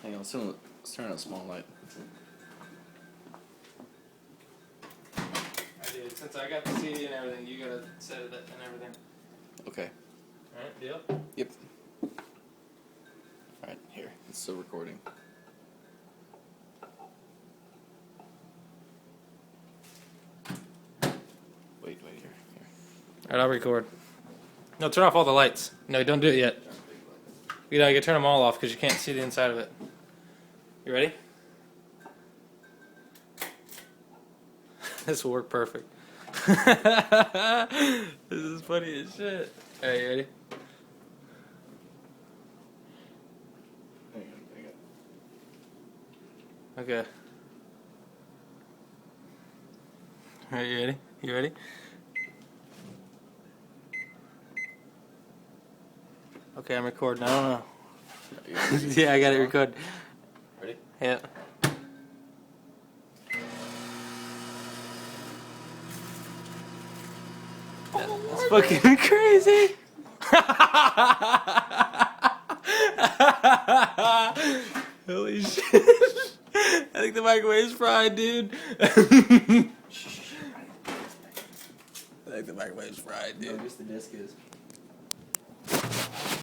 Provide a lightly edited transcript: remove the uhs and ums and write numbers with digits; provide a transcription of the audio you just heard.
Hang on, let's turn on a small light. Dude, since I got the CD and everything, you gotta set it and everything. Okay. Alright, deal? Yep. Alright, here. It's still recording. Wait, here. Alright, I'll record. No, turn off all the lights. No, don't do it yet. You can turn them all off because you can't see the inside of it. You ready? This will work perfect. This is funny as shit. Alright, you ready? Hang on. Okay. Alright, you ready? You ready? Okay, I'm recording. I don't know. Yeah, I got it recorded. Ready? Yeah. That's fucking crazy. Holy shit. I think the microwave's fried, dude. I think the microwave's fried, dude. No, just the disc is.